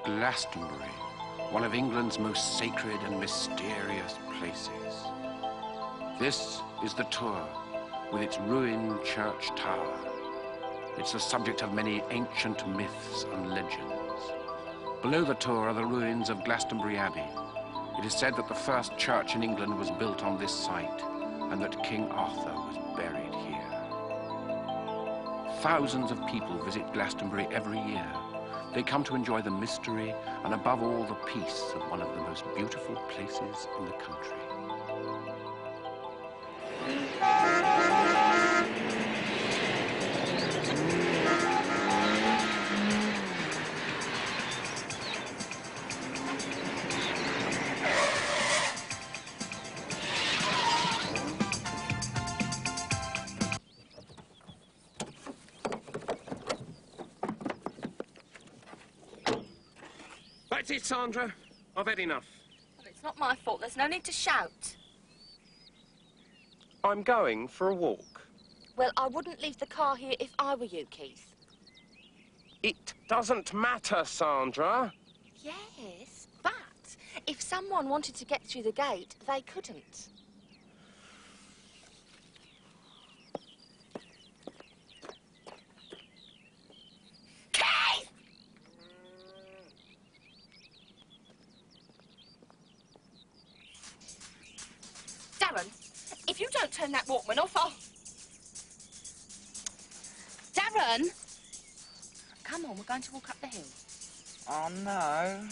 Glastonbury, one of England's most sacred and mysterious places. This is the tour, with its ruined church tower. It's the subject of many ancient myths and legends. Below the tour are the ruins of Glastonbury Abbey. It is said that the first church in England was built on this site, and that King Arthur was buried here. Thousands of people visit Glastonbury every year. They come to enjoy the mystery and, above all, the peace of one of the most beautiful places in the country. That's it, Sandra. I've had enough. Well, it's not my fault. There's no need to shout. I'm going for a walk. Well, I wouldn't leave the car here if I were you, Keith. It doesn't matter, Sandra. Yes, but if someone wanted to get through the gate, they couldn't. Keith! Darren, if you don't turn that Walkman off, I'll... Darren! Come on, we're going to walk up the hill. Oh, no.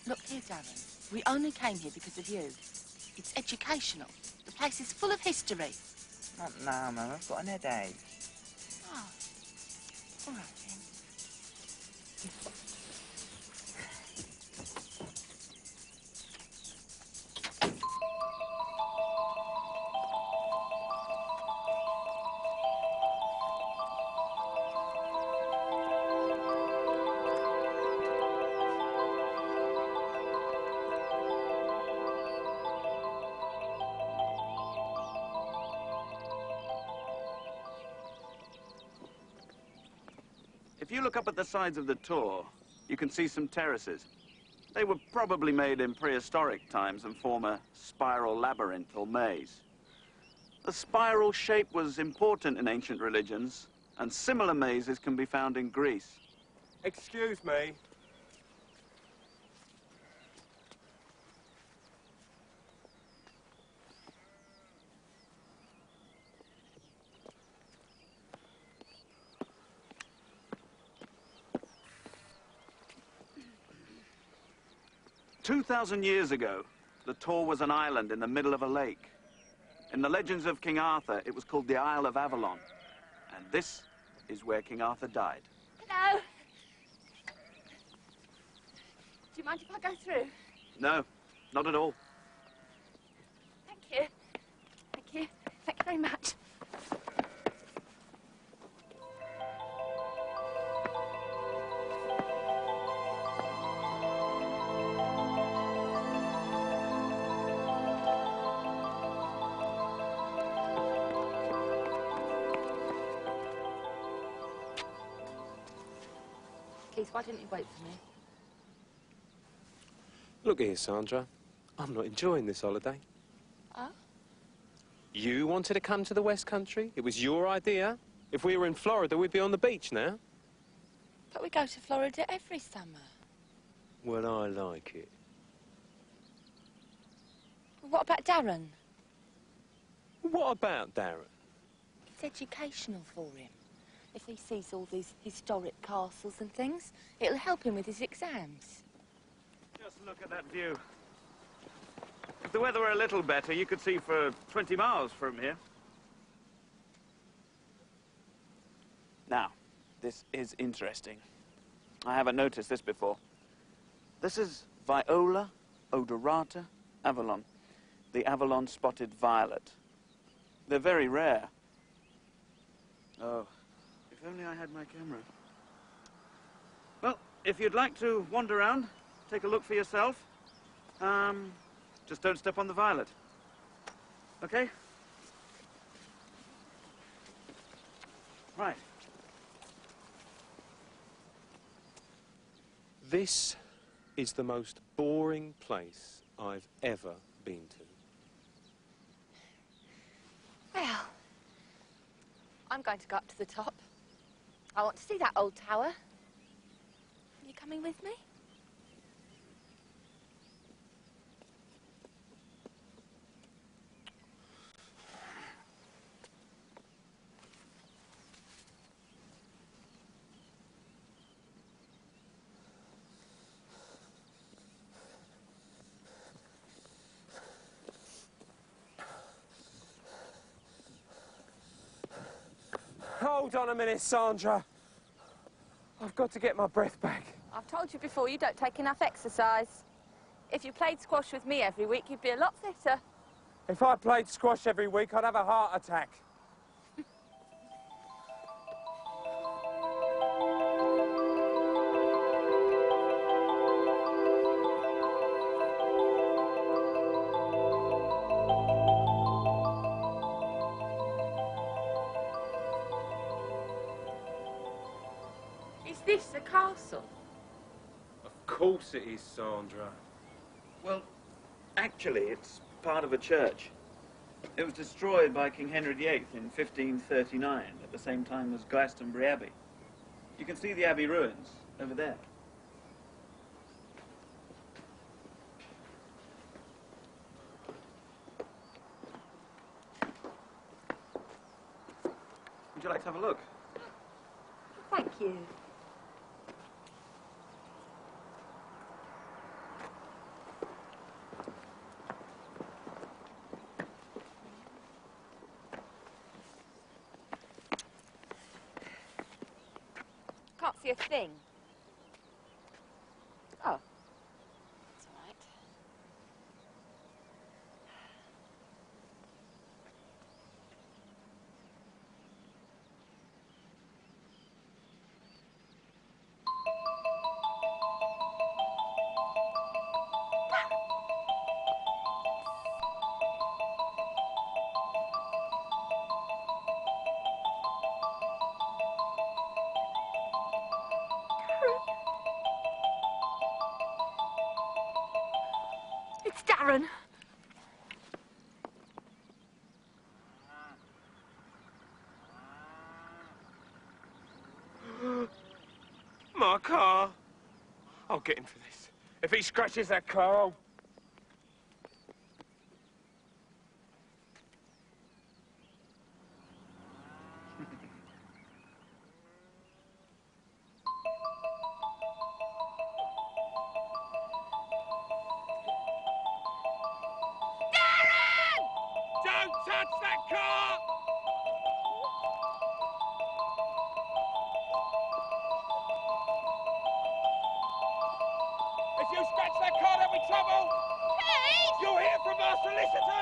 Look here, Darren. We only came here because of you. It's educational. The place is full of history. Not now, Mum. I've got an headache. Oh. All right, then. If you look up at the sides of the tor, you can see some terraces. They were probably made in prehistoric times and form a spiral labyrinth or maze. The spiral shape was important in ancient religions, and similar mazes can be found in Greece. Excuse me. 2,000 years ago, the tor was an island in the middle of a lake. In the legends of King Arthur, it was called the Isle of Avalon. And this is where King Arthur died. Hello. Do you mind if I go through? No, not at all. Thank you. Thank you. Thank you very much. Keith, why didn't you wait for me? Look here, Sandra. I'm not enjoying this holiday. Oh? You wanted to come to the West Country. It was your idea. If we were in Florida, we'd be on the beach now. But we go to Florida every summer. Well, I like it. What about Darren? What about Darren? It's educational for him. If he sees all these historic castles and things, it'll help him with his exams. Just look at that view. If the weather were a little better, you could see for 20 miles from here. Now, this is interesting. I haven't noticed this before. This is Viola odorata Avalon, the Avalon spotted violet. They're very rare. Oh, if only I had my camera. Well, if you'd like to wander around, take a look for yourself. Just don't step on the violet. Okay? This is the most boring place I've ever been to. Well, I'm going to go up to the top. I want to see that old tower. Are you coming with me? Hold on a minute, Sandra. I've got to get my breath back. I've told you before, you don't take enough exercise. If you played squash with me every week, you'd be a lot fitter. If I played squash every week, I'd have a heart attack. Is this the castle? Of course it is, Sandra. Well, actually, it's part of a church. It was destroyed by King Henry VIII in 1539, at the same time as Glastonbury Abbey. You can see the abbey ruins over there. Would you like to have a look? Thank you. Can't see a thing. Oh. That's all right. It's Darren. My car. I'll get him for this. If he scratches that car, I'll... Don't touch that car! If you scratch that car, there'll be trouble! Hey! You'll hear from our solicitor!